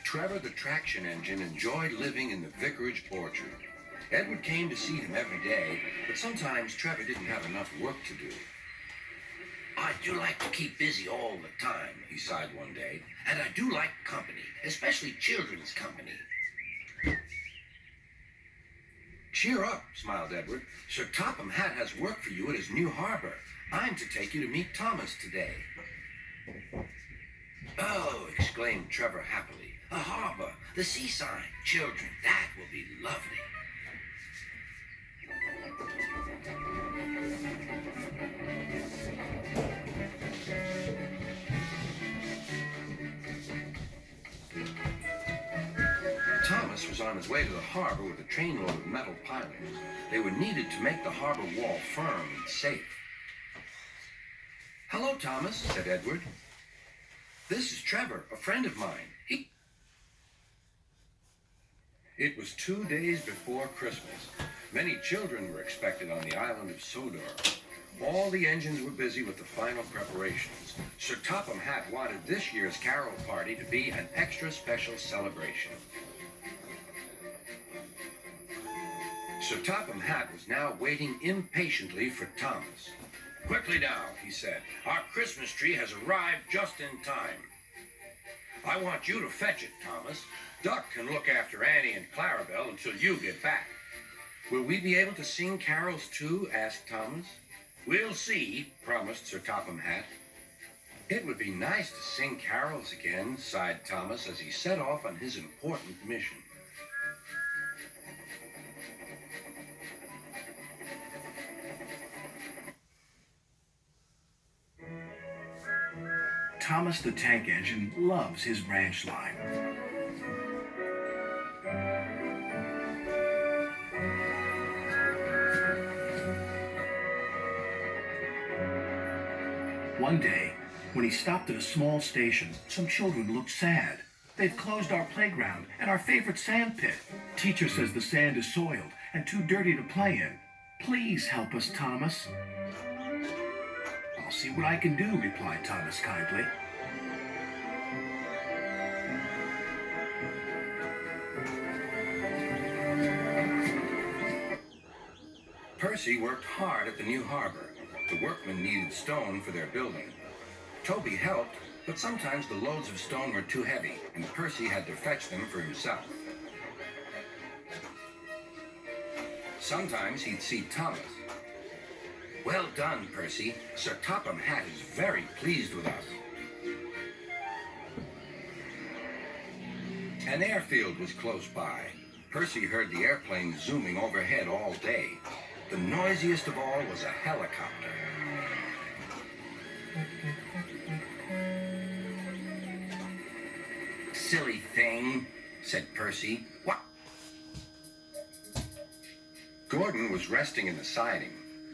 Trevor the traction engine enjoyed living in the vicarage orchard. Edward came to see him every day, but sometimes Trevor didn't have enough work to do. I do like to keep busy all the time, He sighed one day. and I do like company, especially children's company. Cheer up, smiled Edward. Sir Topham Hatt has work for you at his new harbor. I'm to take you to meet Thomas today. Oh, exclaimed Trevor happily. A harbor, the seaside, children, that will be lovely. Thomas was on his way to the harbor with a trainload of metal pilings. They were needed to make the harbor wall firm and safe. Hello, Thomas, said Edward. This is Trevor, a friend of mine. It was 2 days before Christmas. Many children were expected on the island of Sodor. All the engines were busy with the final preparations. Sir Topham Hatt wanted this year's carol party to be an extra special celebration. Sir Topham Hatt was now waiting impatiently for Thomas. Quickly now, he said. Our Christmas tree has arrived just in time. I want you to fetch it, Thomas. Duck can look after Annie and Clarabelle until you get back. Will we be able to sing carols too? Asked Thomas. We'll see, promised Sir Topham Hatt. It would be nice to sing carols again, sighed Thomas as he set off on his important mission. Thomas the Tank Engine loves his branch line. One day, when he stopped at a small station, some children looked sad. They've closed our playground and our favorite sand pit. Teacher says the sand is soiled and too dirty to play in. Please help us, Thomas. I'll see what I can do, replied Thomas kindly. Percy worked hard at the new harbor. The workmen needed stone for their building. Toby helped, but sometimes the loads of stone were too heavy, and Percy had to fetch them for himself. Sometimes he'd see Thomas. Well done, Percy. Sir Topham Hatt is very pleased with us. An airfield was close by. Percy heard the airplanes zooming overhead all day. The noisiest of all was a helicopter. Silly thing, said Percy. What? Gordon was resting in the siding.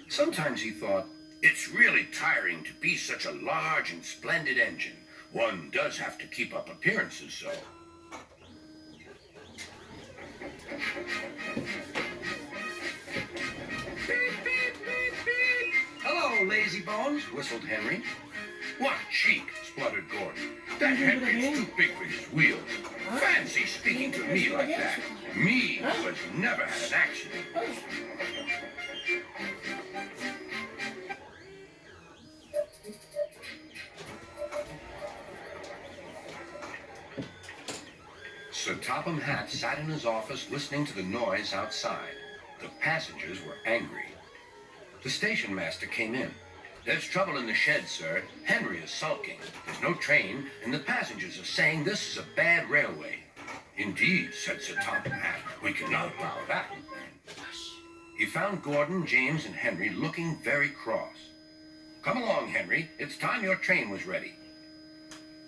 Sometimes he thought, it's really tiring to be such a large and splendid engine. One does have to keep up appearances, so. Beep, beep, beep, beep. Hello, lazy bones, whistled Henry. What cheek, spluttered Gordon. That Henry's too big for his wheels. Fancy speaking to me like that. Me, who has never had an accident. Sir Topham Hatt sat in his office listening to the noise outside. The passengers were angry. The station master came in. There's trouble in the shed, sir. Henry is sulking. There's no train, and the passengers are saying this is a bad railway. Indeed, said Sir Topham Hatt. We cannot allow that. He found Gordon, James, and Henry looking very cross. Come along, Henry. It's time your train was ready.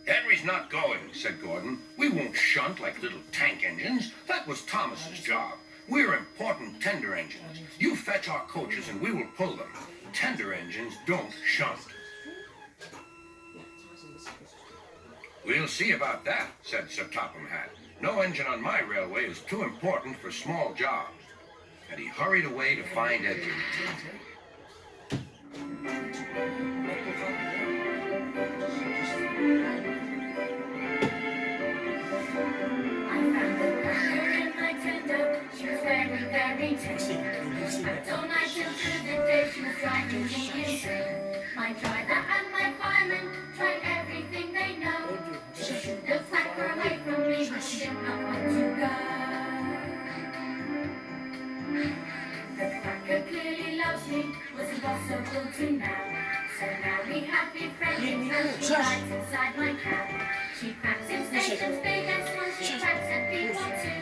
Henry's not going, said Gordon. We won't shunt like little tank engines. That was Thomas's job. We're important tender engines. You fetch our coaches and we will pull them. Tender engines don't shunt. We'll see about that, said Sir Topham Hatt. No engine on my railway is too important for small jobs. And he hurried away to find Edward. very tame. But all night till through the day she was driving me insane. My driver and my fireman tried everything they know to shoot the cracker away from me, but she did not want to go. The cracker clearly loves me, was impossible to know. So now we happy friends, and she rides inside my cab. She cracks in stations big and small, she cracks at people too.